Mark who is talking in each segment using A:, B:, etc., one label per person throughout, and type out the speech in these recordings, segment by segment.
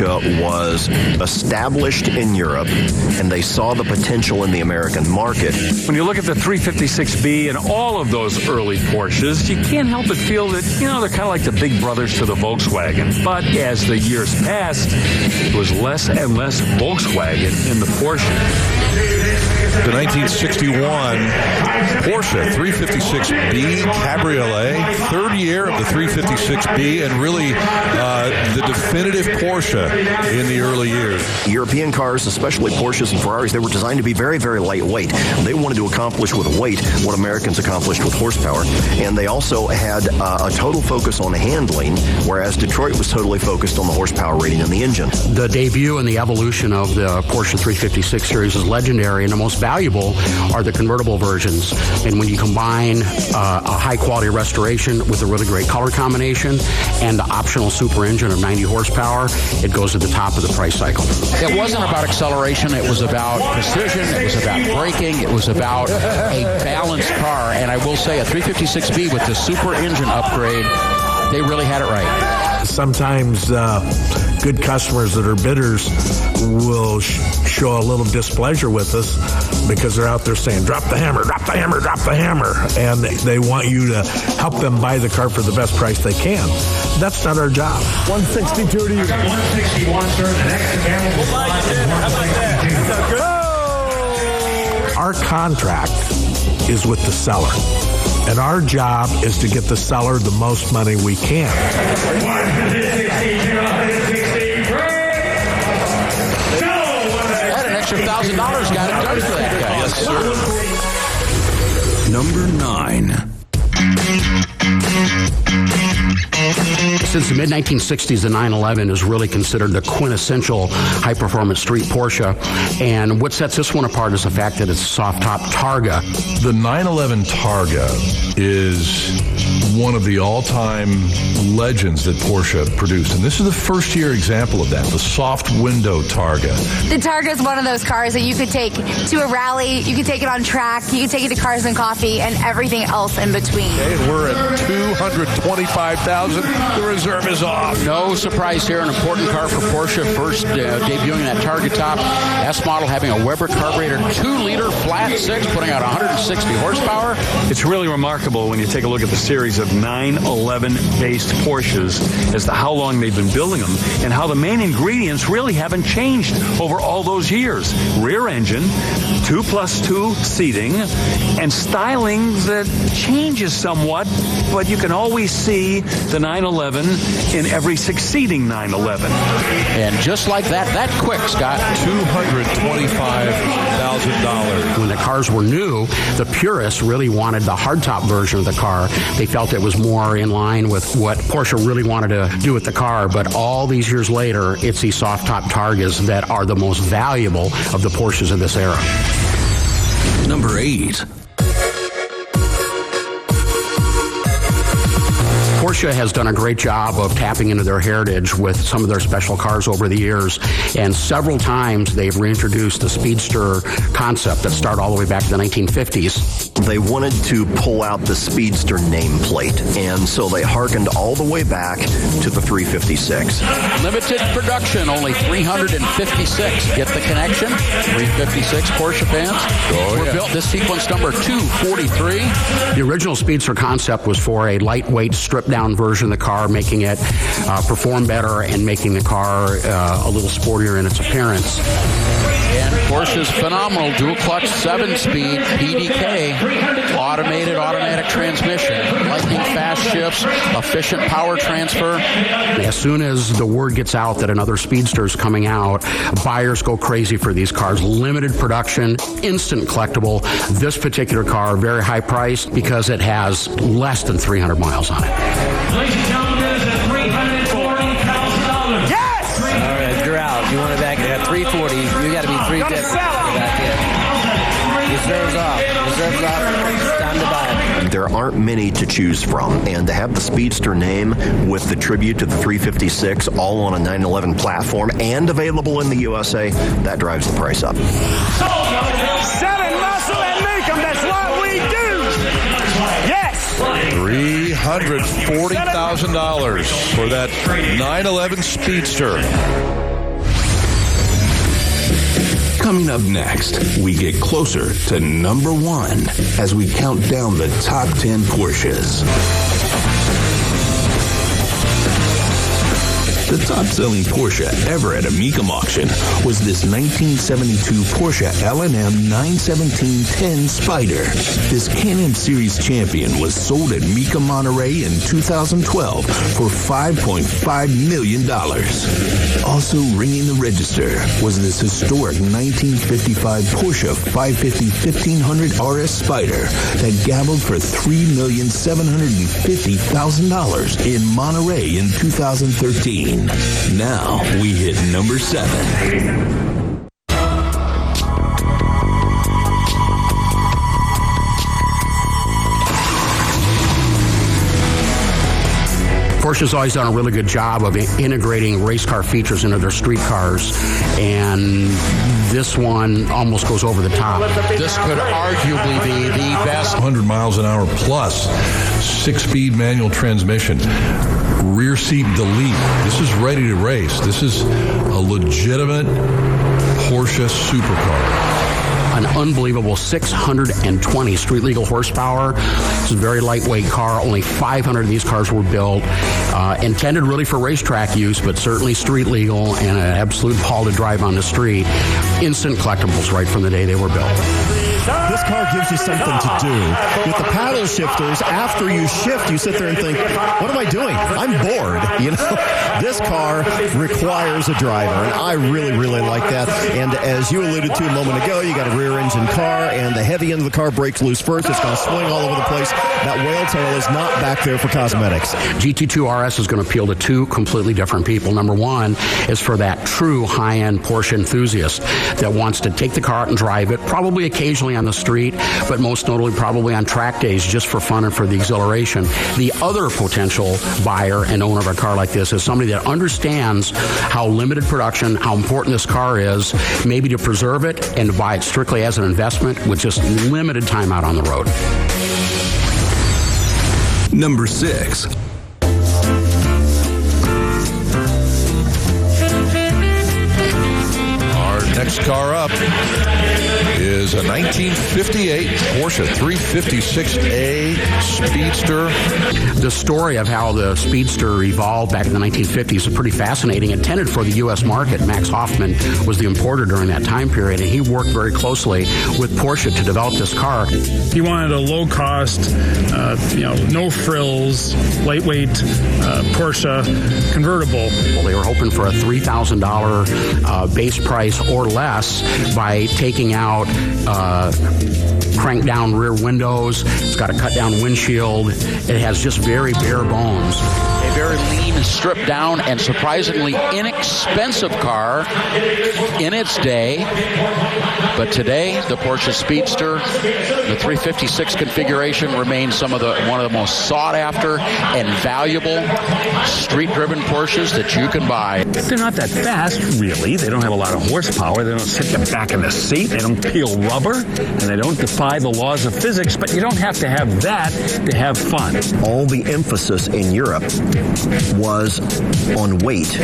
A: Porsche was established in Europe and they saw the potential in the American market.
B: When you look at the 356B and all of those early Porsches, you can't help but feel that, they're kind of like the big brothers to the Volkswagen. But as the years passed, it was less and less Volkswagen in the Porsche.
C: The 1961 Porsche 356B Cabriolet, third year of the 356B, and really the definitive Porsche in the early years.
A: European cars, especially Porsches and Ferraris, they were designed to be very, very lightweight. They wanted to accomplish with weight what Americans accomplished with horsepower. And they also had a total focus on handling, whereas Detroit was totally focused on the horsepower rating and the engine.
D: The debut and the evolution of the Porsche 356 series is legendary, and the most valuable are the convertible versions. And when you combine a high-quality restoration with a really great color combination and the optional super engine of 90 horsepower, it goes to the top of the price cycle.
E: It wasn't about acceleration. It was about precision. It was about braking. It was about a balanced car. And I will say a 356B with the super engine upgrade, they really had it right.
F: Sometimes good customers that are bidders will show a little displeasure with us because they're out there saying, drop the hammer, drop the hammer, drop the hammer. And they want you to help them buy the car for the best price they can. That's not our job. 162 to you. I got 161, sir. The next camera will slide. How about that? Our contract is with the seller. And our job is to get the seller the most money we can.
E: That an extra $1,000 got it done for that guy.
C: Yes, sir.
G: Number 9.
D: Since the mid-1960s, the 911 is really considered the quintessential high-performance street Porsche. And what sets this one apart is the fact that it's a soft-top Targa.
C: The 911 Targa is one of the all-time legends that Porsche produced. And this is the first-year example of that, the soft window Targa.
H: The Targa is one of those cars that you could take to a rally, you could take it on track, you could take it to Cars and Coffee, and everything else in between.
C: Okay, and we're at 225,000. The reserve is off.
E: No surprise here, an important car for Porsche, first debuting that Targa top. S model having a Weber carburetor, 2-liter flat 6, putting out 160 horsepower.
B: It's really remarkable when you take a look at the series of 911-based Porsches as to how long they've been building them and how the main ingredients really haven't changed over all those years. Rear engine, 2+2 seating, and styling that changes somewhat, but you can always see the 911 in every succeeding 911.
E: And just like that quick, Scott.
C: $225,000.
D: When the cars were new, the purists really wanted the hardtop version of the car. They felt it was more in line with what Porsche really wanted to do with the car. But all these years later, it's these soft-top Targas that are the most valuable of the Porsches of this era.
G: Number 8.
D: Porsche has done a great job of tapping into their heritage with some of their special cars over the years, and several times they've reintroduced the Speedster concept that started all the way back to the 1950s.
A: They wanted to pull out the Speedster nameplate, and so they hearkened all the way back to the 356.
E: Limited production, only 356. Get the connection? 356 Porsche fans. We're built this sequence number 243.
D: The original Speedster concept was for a lightweight, stripped-down version of the car, making it perform better and making the car a little sportier in its appearance.
E: And Porsche's phenomenal dual-clutch 7-speed PDK, automatic transmission, lightning-fast shifts, efficient power transfer.
D: As soon as the word gets out that another Speedster is coming out, buyers go crazy for these cars. Limited production, instant collectible. This particular car, very high priced because it has less than 300 miles on it.
I: Ladies and gentlemen, this is $340,000.
J: Yes! All right, you're out. You want it back at 340. You got to be 350 back in. Reserves off. Reserves off. It's time to buy it.
A: There aren't many to choose from, and to have the Speedster name with the tribute to the 356 all on a 911 platform and available in the USA, that drives the price up.
J: 7 muscle and Mecum. That's what we do. Yes.
C: $340,000 for that 911 Speedster.
G: Coming up next, we get closer to number 1 as we count down the top 10 Porsches. The top-selling Porsche ever at a Mecum auction was this 1972 Porsche L&M 91710 Spider. This Can-Am Series champion was sold at Mecum Monterey in 2012 for $5.5 million. Also ringing the register was this historic 1955 Porsche 550-1500 RS Spider that gabbled for $3,750,000 in Monterey in 2013. Now we hit number 7.
D: Porsche's always done a really good job of integrating race car features into their street cars, and this one almost goes over the top.
E: This could arguably be the best.
C: 100 miles an hour plus, 6-speed manual transmission, rear seat delete. This is ready to race. This is a legitimate Porsche supercar.
D: An unbelievable 620 street legal horsepower. It's a very lightweight car. Only 500 of these cars were built. Intended really for racetrack use, but certainly street legal and an absolute ball to drive on the street. Instant collectibles right from the day they were built.
A: This car gives you something to do. With the paddle shifters, after you shift, you sit there and think, what am I doing? I'm bored. You know, this car requires a driver, and I really, really like that. And as you alluded to a moment ago, you got a rear engine car, and the heavy end of the car breaks loose first. It's going to swing all over the place. That whale tail is not back there for cosmetics.
D: GT2 RS is going to appeal to two completely different people. Number one is for that true high-end Porsche enthusiast that wants to take the car out and drive it, probably occasionally on the street, but most notably probably on track days just for fun and for the exhilaration. The other potential buyer and owner of a car like this is somebody that understands how limited production, how important this car is, maybe to preserve it and to buy it strictly as an investment with just limited time out on the road.
G: Number 6.
C: Next car up is a 1958 Porsche 356A Speedster.
D: The story of how the Speedster evolved back in the 1950s is pretty fascinating. Intended for the U.S. market, Max Hoffman was the importer during that time period, and he worked very closely with Porsche to develop this car.
K: He wanted a low-cost, no frills, lightweight Porsche convertible.
D: Well, they were hoping for a $3,000 base price or less by taking out crank down rear windows. It's got a cut down windshield. It has just very bare bones.
E: A very lean, stripped down, and surprisingly inexpensive car in its day. But today, the Porsche Speedster, the 356 configuration, remains one of the most sought after and valuable street-driven Porsches that you can buy.
B: They're not that fast, really. They don't have a lot of horsepower. They don't sit the back in the seat. They don't peel rubber, and they don't defy the laws of physics. But you don't have to have that to have fun.
A: All the emphasis in Europe was on weight,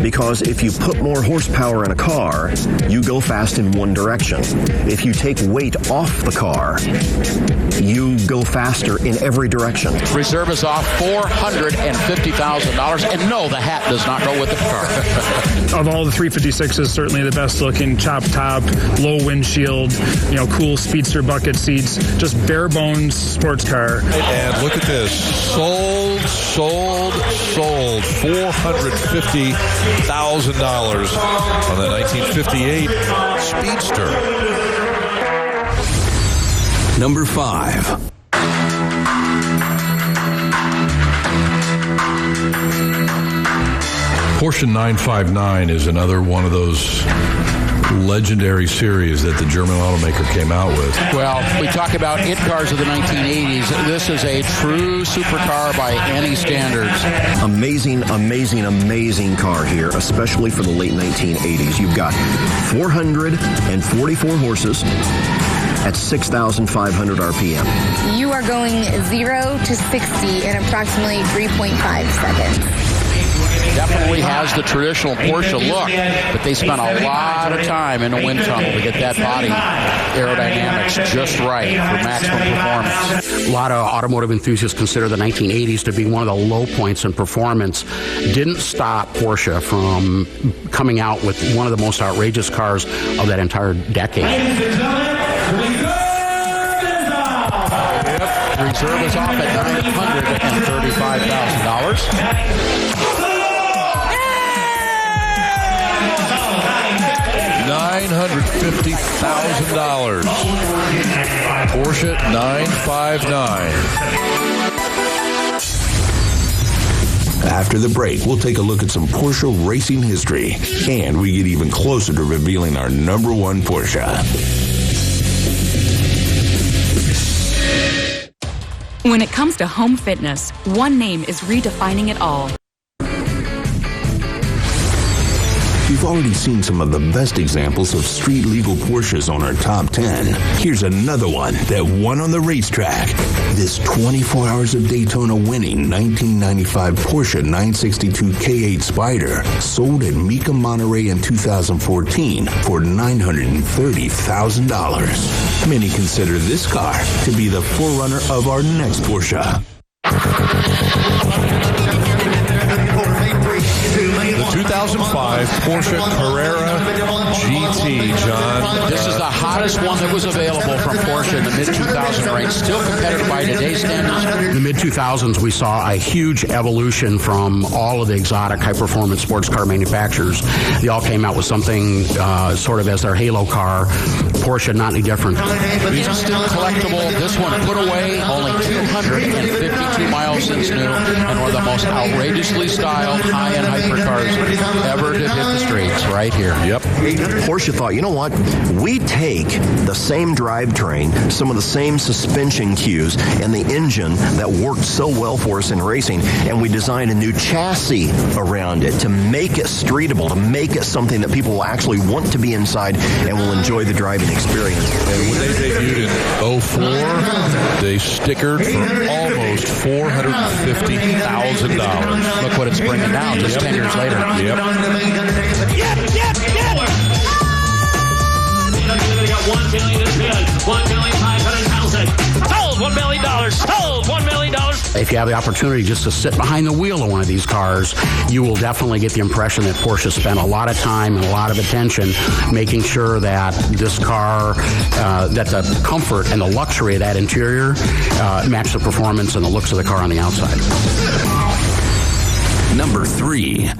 A: because if you put more horsepower in a car, you go fast in one direction. If you take weight off the car, you go faster in every direction.
E: Reserve is off $450,000, and no, the hat does not go with the car.
K: Of all the 356s, certainly the best looking, chop top, low windshield, cool Speedster bucket seats, just bare bones sports car.
C: And look at this. Sold $450,000 on the 1958 Speedster.
G: Number 5.
C: Porsche 959 is another one of those legendary series that the German automaker came out with.
E: Well, we talk about it cars of the 1980s. This is a true supercar by any standards.
A: Amazing, amazing, amazing car here, especially for the late 1980s. You've got 444 horses at 6,500 RPM.
H: You are going 0 to 60 in approximately 3.5 seconds.
E: Definitely has the traditional Porsche look, but they spent a lot of time in the wind tunnel to get that body aerodynamics just right for maximum performance.
D: A lot of automotive enthusiasts consider the 1980s to be one of the low points in performance. Didn't stop Porsche from coming out with one of the most outrageous cars of that entire decade.
E: Reserve is off at $935,000.
C: $950,000. Porsche 959.
G: After the break, we'll take a look at some Porsche racing history, and we get even closer to revealing our number one Porsche.
L: When it comes to home fitness, one name is redefining it all.
G: You've already seen some of the best examples of street-legal Porsches on our top 10. Here's another one that won on the racetrack. This 24 Hours of Daytona winning 1995 Porsche 962 K8 Spyder sold at Mecum, Monterey in 2014 for $930,000. Many consider this car to be the forerunner of our next Porsche.
C: The 2005 Porsche Carrera GT, John.
E: This is the hottest one that was available from Porsche in the mid-2000s range. Still competitive by today's standards.
D: In the mid-2000s, we saw a huge evolution from all of the exotic high-performance sports car manufacturers. They all came out with something sort of as their halo car. Porsche, not any different.
E: These are still collectible. This one put away, only 252 miles since new, and one of the most outrageously styled high-end hypercars ever to hit the streets right here.
C: Yep.
A: Porsche thought, you know what? We take the same drivetrain, some of the same suspension cues, and the engine that worked so well for us in racing, and we designed a new chassis around it to make it streetable, to make it something that people will actually want to be inside and will enjoy the driving experience.
C: And when they debuted in 04, they stickered for almost $450,000.
E: Look what it's bringing down just 10 years later.
C: Yep.
I: Sold $1 million. Sold $1 million.
D: If you have the opportunity just to sit behind the wheel of one of these cars, you will definitely get the impression that Porsche spent a lot of time and a lot of attention making sure that this car, that the comfort and the luxury of that interior match the performance and the looks of the car on the outside.
G: Number 3.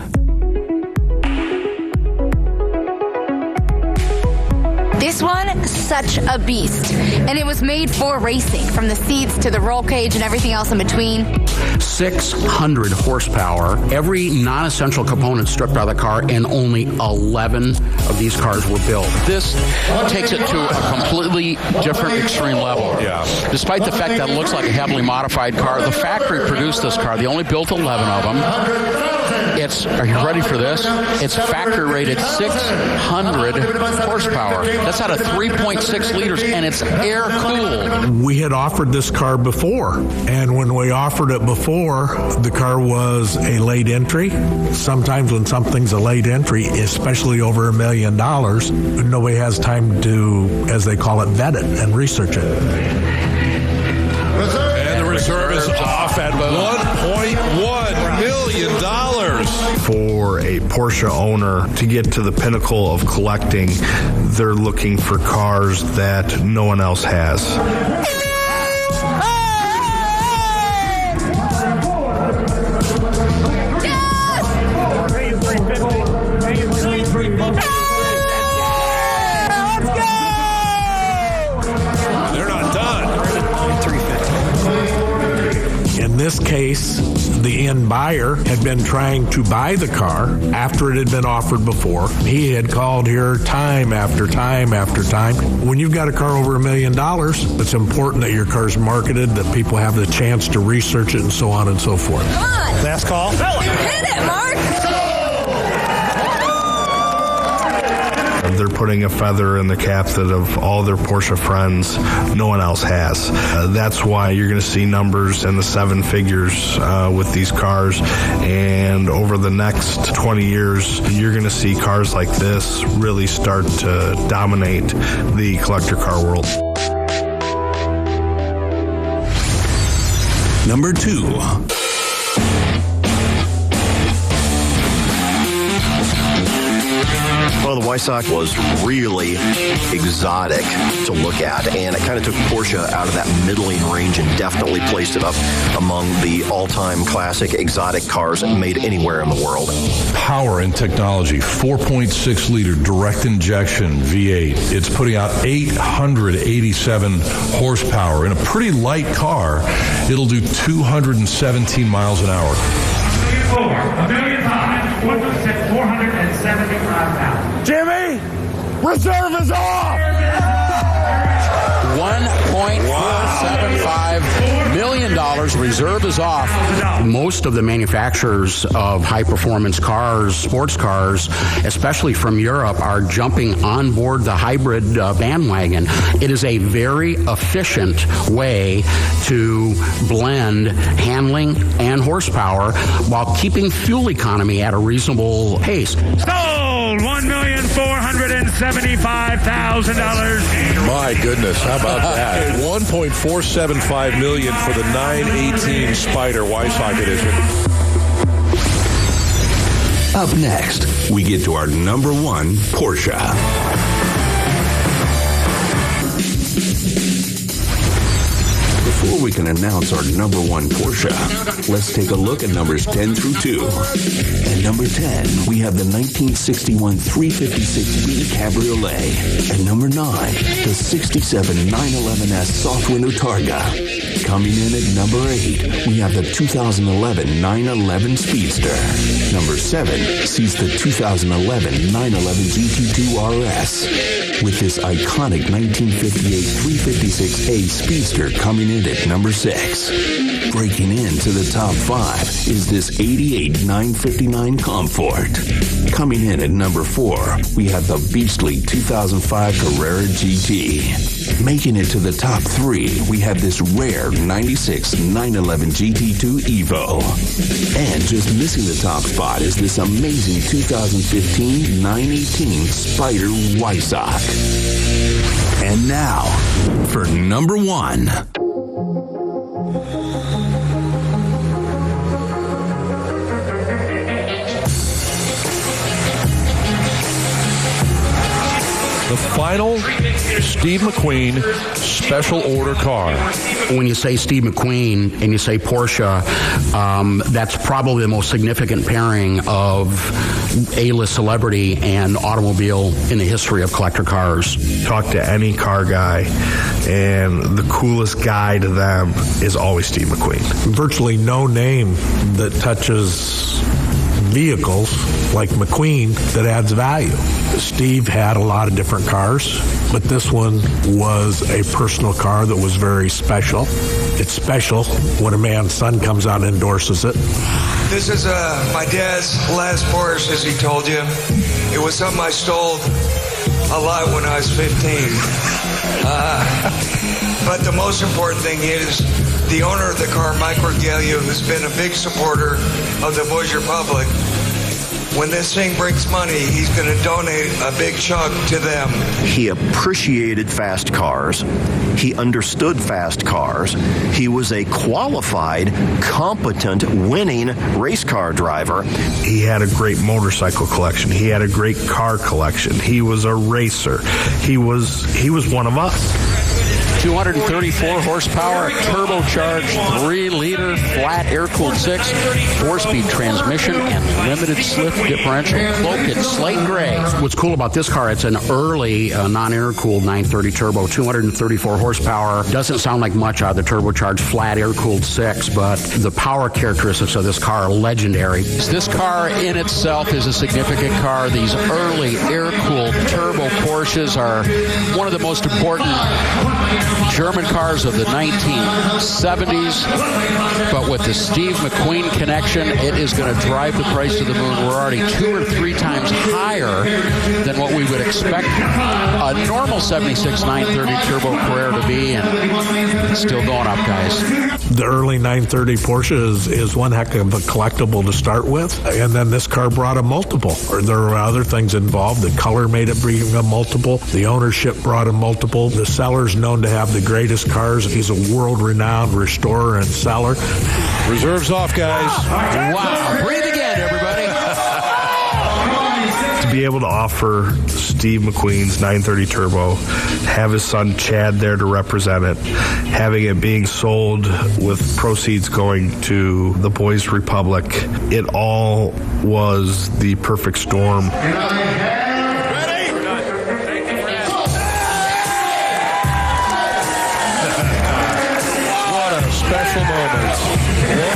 H: This one, such a beast. And it was made for racing, from the seats to the roll cage and everything else in between.
D: 600 horsepower. Every non-essential component stripped out of the car, and only 11 of these cars were built.
E: This takes it to a completely different extreme level.
C: Yeah.
E: Despite the fact that it looks like a heavily modified car, the factory produced this car. They only built 11 of them. Are you ready for this? It's factory rated 600 horsepower. That's out of 3.6 liters, and it's air cooled.
F: We had offered this car before, and when we offered it before, the car was a late entry. Sometimes when something's a late entry, especially over $1 million, nobody has time to, as they call it, vet it and research it.
C: And the reserve is off at $1.1 million.
M: For a Porsche owner to get to the pinnacle of collecting, they're looking for cars that no one else has.
C: They're not done.
F: In this case, the end buyer had been trying to buy the car after it had been offered before. He had called here time after time after time. When you've got a car over $1 million, it's important that your car's marketed, that people have the chance to research it, and so on and so forth.
H: Come on.
M: Last call.
H: Hit it, Mark.
M: they're putting a feather in the cap that of all their Porsche friends, no one else has. That's why you're going to see numbers in the seven figures with these cars. And over the next 20 years, you're going to see cars like this really start to dominate the collector car world.
G: Number 2.
A: Well, the Weissach was really exotic to look at, and it kind of took Porsche out of that middling range and definitely placed it up among the all-time classic exotic cars made anywhere in the world.
C: Power and technology, 4.6-liter direct injection V8. It's putting out 887 horsepower. In a pretty light car, it'll do 217 miles an hour. $1,500,475.
N: Jimmy, reserve is off!
D: $1.475 million. Reserve is off. Most of the manufacturers of high-performance cars, sports cars, especially from Europe, are jumping on board the hybrid bandwagon. It is a very efficient way to blend handling and horsepower while keeping fuel economy at a reasonable pace.
N: Sold! $1,475,000.
C: My goodness, how about that? $1.475 million for the 918 Spider Weissach edition.
G: Up next, we get to our number 1 Porsche. Before we can announce our number 1 Porsche, let's take a look at numbers 10 through 2. At number 10, we have the 1961 356B Cabriolet. At number 9, the 67 911S soft window Targa. Coming in at number 8, we have the 2011 911 Speedster. Number 7 sees the 2011 911 GT2 RS. With this iconic 1958 356A Speedster coming in at number 6. Breaking into the top 5 is this 88 959 Comfort. Coming in at number 4, we have the beastly 2005 Carrera GT. Making it to the top 3, we have this rare 96 911 GT2 Evo. And just missing the top spot is this amazing 2015 918 Spider Weissach. And now, for number 1.
C: The final Steve McQueen special order car.
D: When you say Steve McQueen and you say Porsche, that's probably the most significant pairing of A-list celebrity and automobile in the history of collector cars.
M: Talk to any car guy, and the coolest guy to them is always Steve McQueen.
F: Virtually no name that touches vehicles like McQueen that adds value. Steve had a lot of different cars, but this one was a personal car that was very special. It's special when a man's son comes out and endorses it.
O: This is my dad's last Porsche, as he told you. It was something I stole a lot when I was 15. But the most important thing is the owner of the car, Mike Regalia, who's been a big supporter of the Boys Republic. When this thing brings money, he's going to donate a big chunk to them.
A: He appreciated fast cars. He understood fast cars. He was a qualified, competent, winning race car driver.
M: He had a great motorcycle collection. He had a great car collection. He was a racer. He was one of us.
E: 234 horsepower, turbocharged 3-liter flat air-cooled 6, 4-speed transmission, and limited slip differential, cloaked in slate gray.
D: What's cool about this car, it's an early non-air-cooled 930 turbo, 234 horsepower. Doesn't sound like much out of the turbocharged flat air-cooled 6, but the power characteristics of this car are legendary.
E: This car in itself is a significant car. These early air-cooled turbo Porsches Porsches are one of the most important German cars of the 1970s, but with the Steve McQueen connection, it is going to drive the price to the moon. We're already 2 or 3 times higher than what we would expect a normal 76 930 Turbo Carrera to be, and it's still going up, guys.
F: The early 930 Porsche is one heck of a collectible to start with, and then this car brought a multiple. There were other things involved. The color made it bring a multiple. The ownership brought a multiple. The seller's known to have the greatest cars. He's a world-renowned restorer and seller.
C: Reserves off, guys.
E: Wow. Breathe again, everybody.
M: To be able to offer Steve McQueen's 930 Turbo, have his son Chad there to represent it, having it being sold with proceeds going to the Boys Republic, it all was the perfect storm.
C: What a special moment.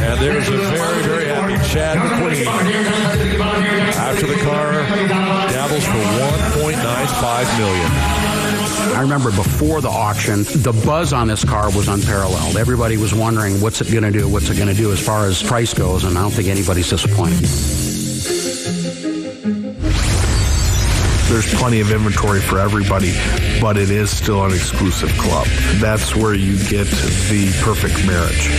C: And there's a very, very happy Chad McQueen after the car dabbles for $1.95 million.
D: I remember before the auction, the buzz on this car was unparalleled. Everybody was wondering, what's it going to do? What's it going to do as far as price goes? And I don't think anybody's disappointed.
M: There's plenty of inventory for everybody, but it is still an exclusive club. That's where you get the perfect marriage.